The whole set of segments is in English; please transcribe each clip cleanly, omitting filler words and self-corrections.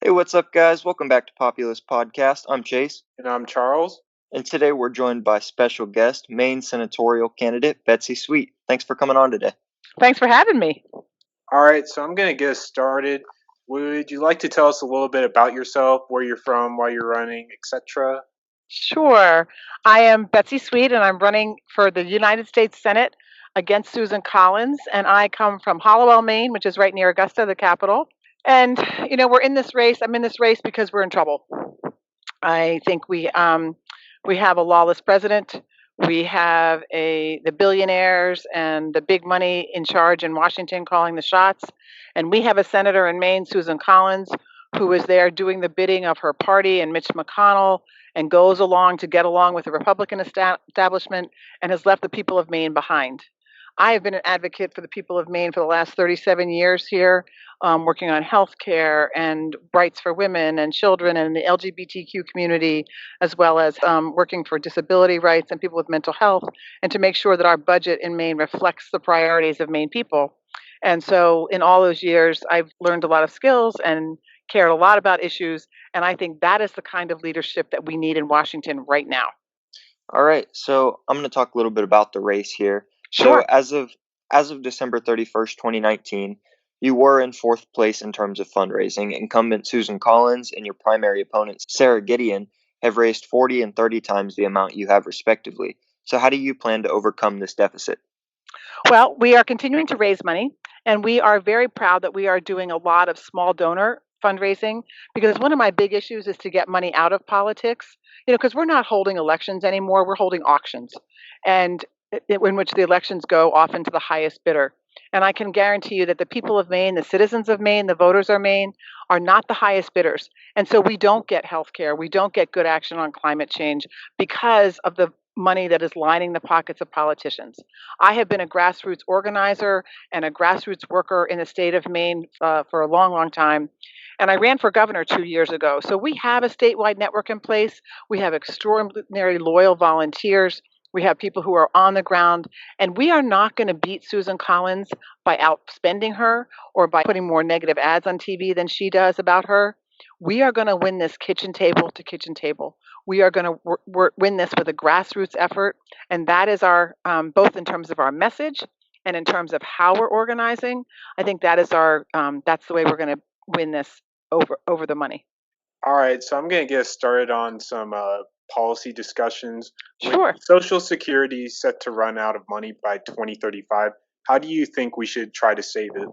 Hey, what's up, guys? Welcome back to Populist Podcast. I'm Chase, And I'm Charles. and today we're joined by special guest, Maine senatorial candidate Betsy Sweet. Thanks for coming on today. Thanks for having me. All right, so I'm going to get us started. Would you like to tell us a little bit about yourself, where you're from, why you're running, etc.? Sure. I am Betsy Sweet, and I'm running for the United States Senate against Susan Collins. And I come from Hollowell, Maine, which is right near Augusta, the capital. And, we're in this race. I'm in this race because we're in trouble. I think we have a lawless president. We have the billionaires and the big money in charge in Washington calling the shots. And we have a senator in Maine, Susan Collins, who is there doing the bidding of her party and Mitch McConnell and goes along to get along with the Republican establishment and has left the people of Maine behind. I have been an advocate for the people of Maine for the last 37 years here, working on health care and rights for women and children and the LGBTQ community, as well as working for disability rights and people with mental health, and to make sure that our budget in Maine reflects the priorities of Maine people. And so, in all those years, I've learned a lot of skills and cared a lot about issues. And I think that is the kind of leadership that we need in Washington right now. All right, so I'm going to talk a little bit about the race here. Sure. So as of December 31st, 2019, you were in fourth place in terms of fundraising. Incumbent Susan Collins and your primary opponent, Sarah Gideon, have raised 40 and 30 times the amount you have respectively. So how do you plan to overcome this deficit? Well, we are continuing to raise money, and we are very proud that we are doing a lot of small donor fundraising, because one of my big issues is to get money out of politics, because we're not holding elections anymore, we're holding auctions, and in which the elections go often to the highest bidder. And I can guarantee you that the people of Maine, the citizens of Maine, the voters of Maine are not the highest bidders. And so we don't get health care, we don't get good action on climate change because of the money that is lining the pockets of politicians. I have been a grassroots organizer and a grassroots worker in the state of Maine for a long, long time. And I ran for governor 2 years ago. So we have a statewide network in place. We have extraordinary loyal volunteers. We have people who are on the ground. And we are not going to beat Susan Collins by outspending her or by putting more negative ads on TV than she does about her. We are going to win this kitchen table to kitchen table. We are going to win this with a grassroots effort. And that is our, both in terms of our message and in terms of how we're organizing. I think that is that's the way we're going to win this over the money. All right, so I'm going to get us started on some policy discussions. Sure. When Social Security is set to run out of money by 2035, how do you think we should try to save it?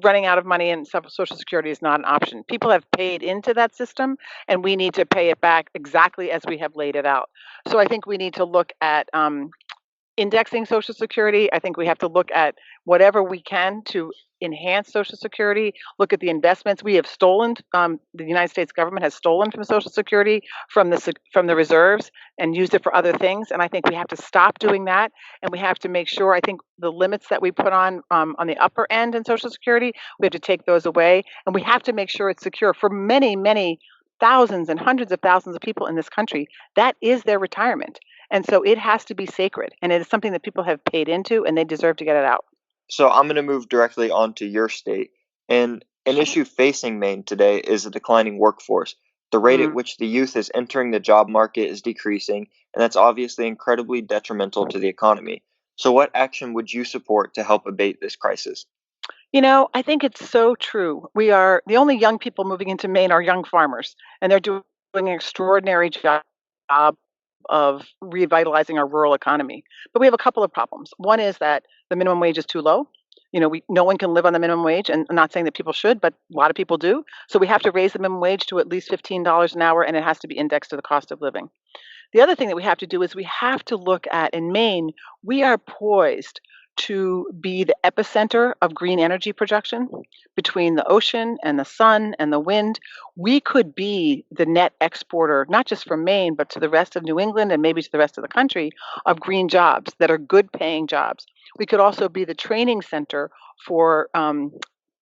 Running out of money in Social Security is not an option. People have paid into that system, and we need to pay it back exactly as we have laid it out. So I think we need to look at indexing Social Security. I think we have to look at whatever we can to enhance Social Security, look at the investments we have stolen. The United States government has stolen from Social Security, from the reserves, and used it for other things. And I think we have to stop doing that. And we have to make sure, I think the limits that we put on the upper end in Social Security, we have to take those away. And we have to make sure it's secure for many, many thousands and hundreds of thousands of people in this country. That is their retirement. And so it has to be sacred, and it is something that people have paid into, and they deserve to get it out. So I'm going to move directly onto your state. And an issue facing Maine today is a declining workforce. The rate at which the youth is entering the job market is decreasing, and that's obviously incredibly detrimental to the economy. So what action would you support to help abate this crisis? I think it's so true. We are the only young people moving into Maine are young farmers, and they're doing an extraordinary job of revitalizing our rural economy. But we have a couple of problems. One is that the minimum wage is too low. No one can live on the minimum wage, and I'm not saying that people should, but a lot of people do. So we have to raise the minimum wage to at least $15 an hour, and it has to be indexed to the cost of living. The other thing that we have to do is we have to look at, in Maine, we are poised to be the epicenter of green energy production between the ocean and the sun and the wind. We could be the net exporter, not just from Maine, but to the rest of New England and maybe to the rest of the country, of green jobs that are good paying jobs. We could also be the training center for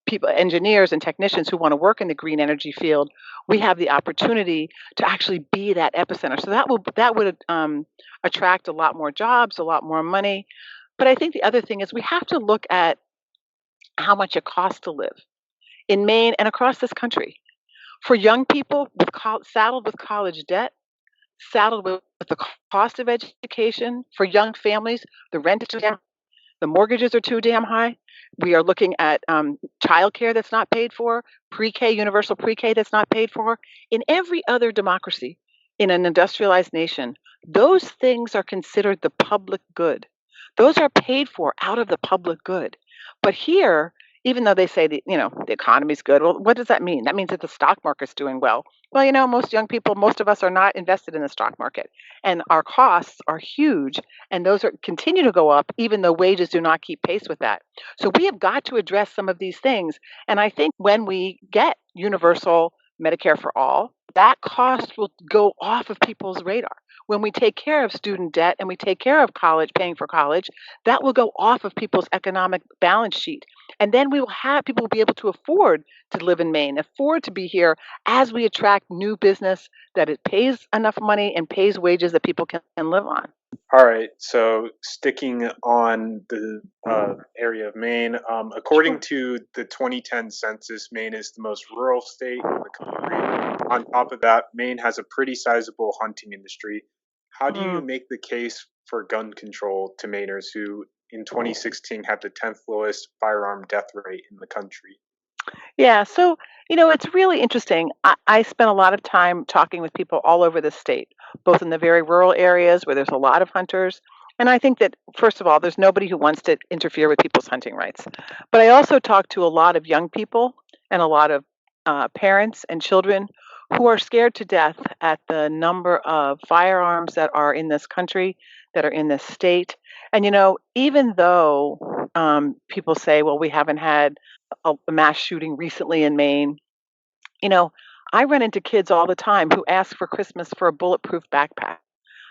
people, engineers and technicians who want to work in the green energy field. We have the opportunity to actually be that epicenter. So that would attract a lot more jobs, a lot more money. But I think the other thing is we have to look at how much it costs to live in Maine and across this country. For young people saddled with college debt, saddled with the cost of education, for young families, the rent is too damn, the mortgages are too damn high. We are looking at childcare that's not paid for, pre-K, universal pre-K that's not paid for. In every other democracy, in an industrialized nation, those things are considered the public good. Those are paid for out of the public good. But here, even though they say the economy's good, well, what does that mean? That means that the stock market's doing well. Well, most young people, most of us are not invested in the stock market, and our costs are huge, and those are continue to go up even though wages do not keep pace with that. So we have got to address some of these things. And I think when we get universal Medicare for all, that cost will go off of people's radar. When we take care of student debt and we take care of college, paying for college, that will go off of people's economic balance sheet. And then we will have people will be able to afford to live in Maine, afford to be here as we attract new business that it pays enough money and pays wages that people can live on. All right, so sticking on the area of Maine, according to the 2010 census, Maine is the most rural state in the country. On top of that, Maine has a pretty sizable hunting industry. How do you make the case for gun control to Mainers who in 2016 had the 10th lowest firearm death rate in the country? Yeah, so it's really interesting. I spent a lot of time talking with people all over the state, both in the very rural areas where there's a lot of hunters. And I think that, first of all, there's nobody who wants to interfere with people's hunting rights. But I also talked to a lot of young people and a lot of parents and children who are scared to death at the number of firearms that are in this country, that are in this state. And, even though people say, well, we haven't had a mass shooting recently in Maine. You know, I run into kids all the time who ask for Christmas for a bulletproof backpack.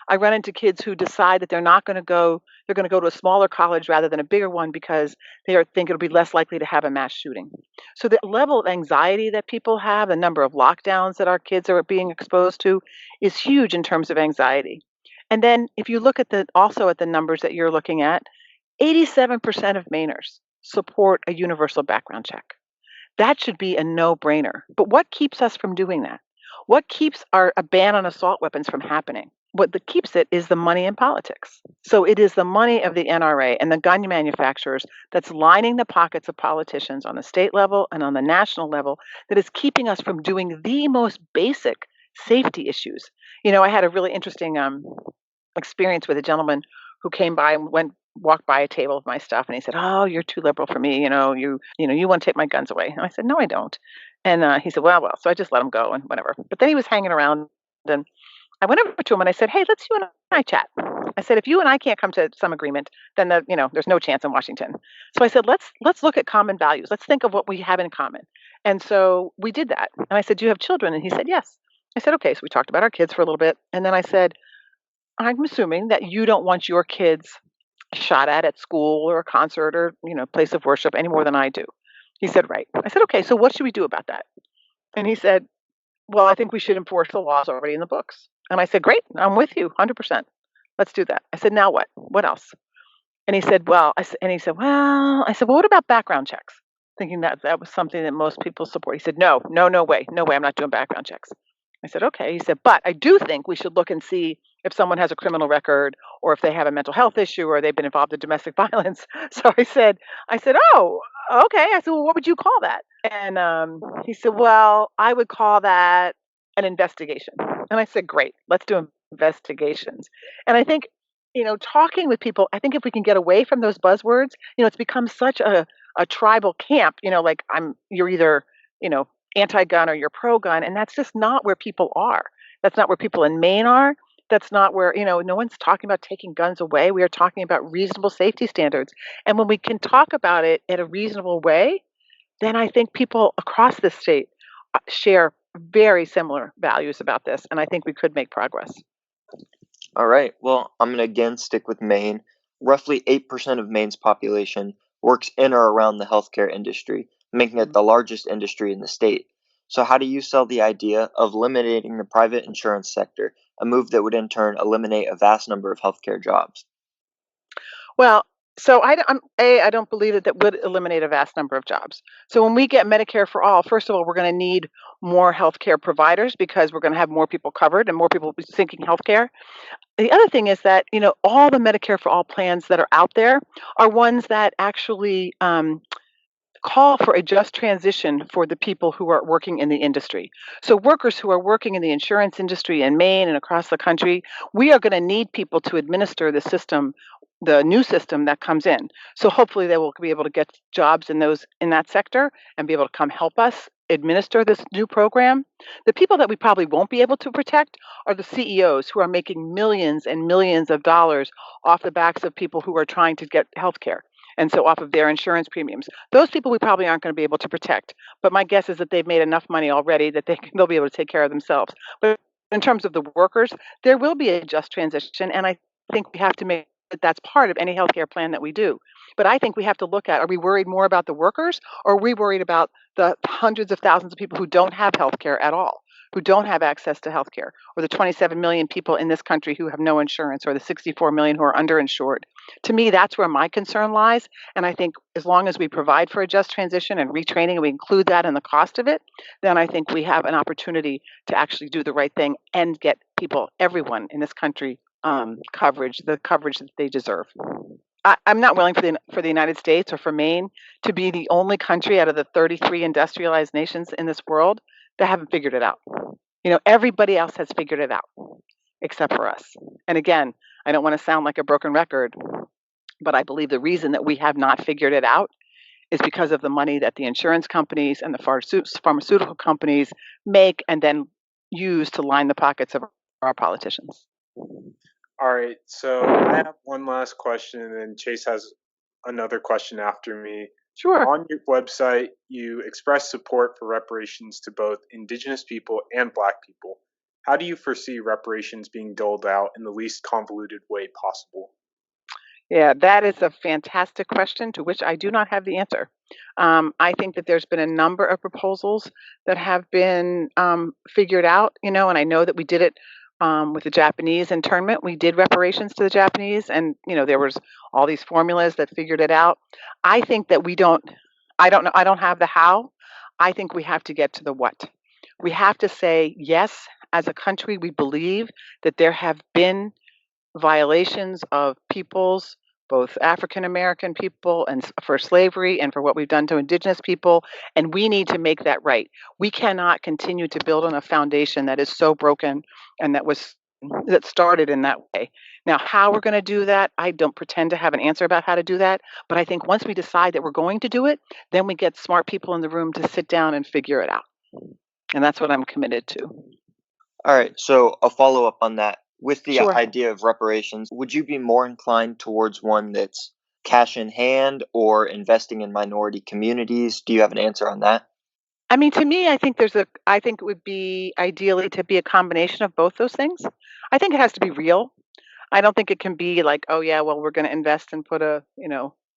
I run into kids who decide that they're going to go to a smaller college rather than a bigger one because think it'll be less likely to have a mass shooting. So the level of anxiety that people have, the number of lockdowns that our kids are being exposed to is huge in terms of anxiety. And then if you look at also at the numbers that you're looking at, 87% of Mainers support a universal background check. That should be a no-brainer. But what keeps us from doing that? What keeps a ban on assault weapons from happening? What keeps it is the money in politics. So it is the money of the NRA and the gun manufacturers that's lining the pockets of politicians on the state level and on the national level that is keeping us from doing the most basic safety issues. I had a really interesting experience with a gentleman who came by and walked by a table of my stuff, and he said, "Oh, you're too liberal for me. You want to take my guns away." And I said, "No, I don't." And he said, "Well." So I just let him go and whatever. But then he was hanging around, and I went over to him and I said, "Hey, let's you and I chat." I said, "If you and I can't come to some agreement, then there's no chance in Washington." So I said, "Let's look at common values. Let's think of what we have in common." And so we did that. And I said, "Do you have children?" And he said, "Yes." I said, "Okay." So we talked about our kids for a little bit, and then I said, "I'm assuming that you don't want your kids shot at school or a concert or place of worship any more than I do." He said, "Right." I said, "Okay, so what should we do about that?" And he said, "Well, I think we should enforce the laws already in the books." And I said, "Great, I'm with you 100%. Let's do that." I said, "Now what? What else?" And he said, "Well," "Well," I said, "Well, what about background checks?" Thinking that was something that most people support. He said, "No, no, no way. No way. I'm not doing background checks." I said, "Okay." He said, "But I do think we should look and see if someone has a criminal record or if they have a mental health issue or they've been involved in domestic violence." So I said, "Oh, okay." I said, "Well, what would you call that?" And he said, "Well, I would call that an investigation." And I said, "Great, let's do investigations." And I think, talking with people, I think if we can get away from those buzzwords, it's become such a tribal camp, like you're either, you know, anti-gun or you're pro-gun, and that's just not where people are. That's not where people in Maine are. That's not where, no one's talking about taking guns away. We are talking about reasonable safety standards. And when we can talk about it in a reasonable way, then I think people across the state share very similar values about this, and I think we could make progress. All right. Well, I'm going to again stick with Maine. Roughly 8% of Maine's population works in or around the healthcare industry, making it the largest industry in the state. So, how do you sell the idea of eliminating the private insurance sector, a move that would in turn eliminate a vast number of healthcare jobs? Well, So I don't believe that that would eliminate a vast number of jobs. So when we get Medicare for all, first of all, we're going to need more healthcare providers because we're going to have more people covered and more people seeking healthcare. The other thing is that, all the Medicare for all plans that are out there are ones that actually call for a just transition for the people who are working in the industry. So, workers who are working in the insurance industry in Maine and across the country, we are going to need people to administer the system, the new system that comes in. So, hopefully, they will be able to get jobs in that sector and be able to come help us administer this new program. The people that we probably won't be able to protect are the CEOs who are making millions and millions of dollars off the backs of people who are trying to get health care. And so off of their insurance premiums. Those people we probably aren't going to be able to protect. But my guess is that they've made enough money already that they'll be able to take care of themselves. But in terms of the workers, there will be a just transition, and I think we have to make that that's part of any healthcare plan that we do. But I think we have to look at, are we worried more about the workers, or are we worried about the hundreds of thousands of people who don't have healthcare at all, who don't have access to healthcare, or the 27 million people in this country who have no insurance, or the 64 million who are underinsured? To me, that's where my concern lies. And I think as long as we provide for a just transition and retraining and we include that in the cost of it, then I think we have an opportunity to actually do the right thing and get people, everyone in this country, the coverage that they deserve. I'm not willing for the United States or for Maine to be the only country out of the 33 industrialized nations in this world that haven't figured it out. Everybody else has figured it out except for us. And again, I don't want to sound like a broken record, but I believe the reason that we have not figured it out is because of the money that the insurance companies and the pharmaceutical companies make and then use to line the pockets of our politicians. All right, so I have one last question, and then Chase has another question after me. Sure. On your website, you express support for reparations to both Indigenous people and Black people. How do you foresee reparations being doled out in the least convoluted way possible? Yeah, that is a fantastic question to which I do not have the answer. I think that there's been a number of proposals that have been figured out, and I know that we did it with the Japanese internment. We did reparations to the Japanese, and there was all these formulas that figured it out. I think that we don't. I don't know. I don't have the how. I think we have to get to the what. We have to say yes, as a country, we believe that there have been violations of peoples, both African American people and for slavery and for what we've done to indigenous people, and we need to make that right. We cannot continue to build on a foundation that is so broken and that started in that way. Now, how we're going to do that, I don't pretend to have an answer about how to do that, but I think once we decide that we're going to do it, then we get smart people in the room to sit down and figure it out. And that's what I'm committed to. All right, so a follow up on that. With the Sure. idea of reparations, would you be more inclined towards one that's cash in hand or investing in minority communities? Do you have an answer on that? I mean, to me, I think it would be ideally to be a combination of both those things. I think it has to be real. I don't think it can be like, oh yeah, well, we're going to invest and put a,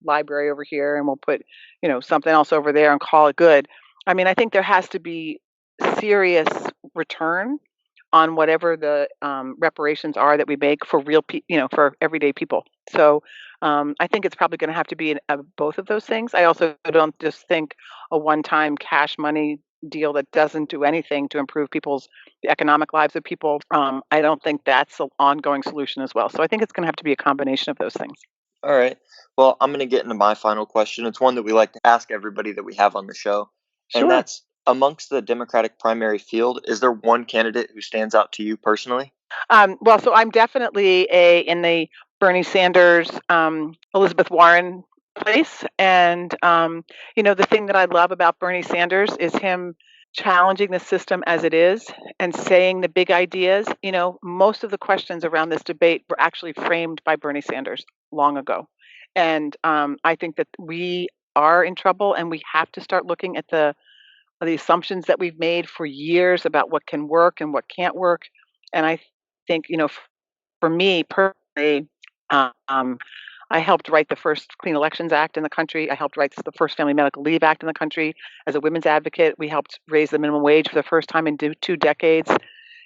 library over here and we'll put, something else over there and call it good. I mean, I think there has to be serious return on whatever the reparations are that we make for for everyday people. So I think it's probably going to have to be both of those things. I also don't just think a one-time cash money deal that doesn't do anything to improve the economic lives of people. I don't think that's an ongoing solution as well. So I think it's going to have to be a combination of those things. All right. Well, I'm going to get into my final question. It's one that we like to ask everybody that we have on the show. Sure. And that's, amongst the Democratic primary field, is there one candidate who stands out to you personally? Well, so I'm definitely in the Bernie Sanders, Elizabeth Warren place. And, the thing that I love about Bernie Sanders is him challenging the system as it is and saying the big ideas. Most of the questions around this debate were actually framed by Bernie Sanders long ago. And I think that we are in trouble and we have to start looking at the assumptions that we've made for years about what can work and what can't work. And I think, for me personally, I helped write the first Clean Elections Act in the country. I helped write the first Family Medical Leave Act in the country. As a women's advocate, we helped raise the minimum wage for the first time in 2 decades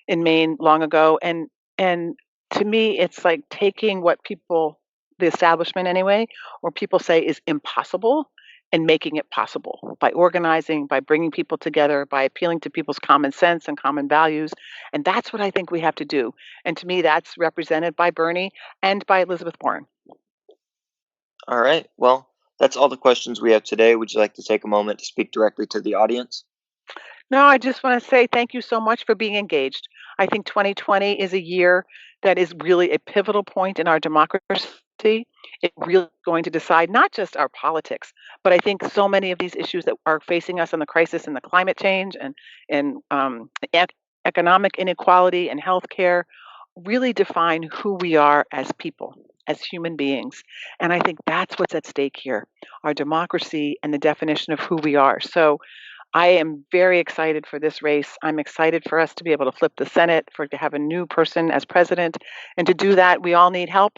in Maine long ago. And to me, it's like taking what people the establishment anyway, where people say is impossible, and making it possible by organizing, by bringing people together, by appealing to people's common sense and common values. And that's what I think we have to do. And to me, that's represented by Bernie and by Elizabeth Warren. All right. Well, that's all the questions we have today. Would you like to take a moment to speak directly to the audience? No, I just want to say thank you so much for being engaged. I think 2020 is a year that is really a pivotal point in our democracy. It's really going to decide not just our politics, but I think so many of these issues that are facing us in the crisis and the climate change and economic inequality and healthcare really define who we are as people, as human beings. And I think that's what's at stake here, our democracy and the definition of who we are. So I am very excited for this race. I'm excited for us to be able to flip the Senate, to have a new person as president. And to do that, we all need help.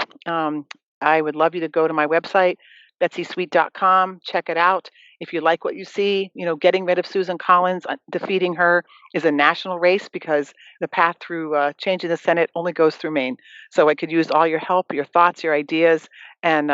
I would love you to go to my website, BetsySweet.com, check it out. If you like what you see, getting rid of Susan Collins, defeating her is a national race because the path through changing the Senate only goes through Maine. So I could use all your help, your thoughts, your ideas. And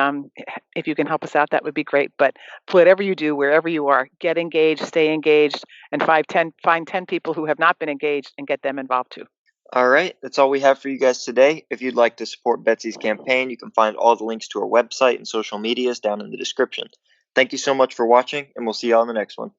if you can help us out, that would be great. But whatever you do, wherever you are, get engaged, stay engaged, and find 10 people who have not been engaged and get them involved too. All right, that's all we have for you guys today. If you'd like to support Betsy's campaign, you can find all the links to our website and social medias down in the description. Thank you so much for watching, and we'll see you on the next one.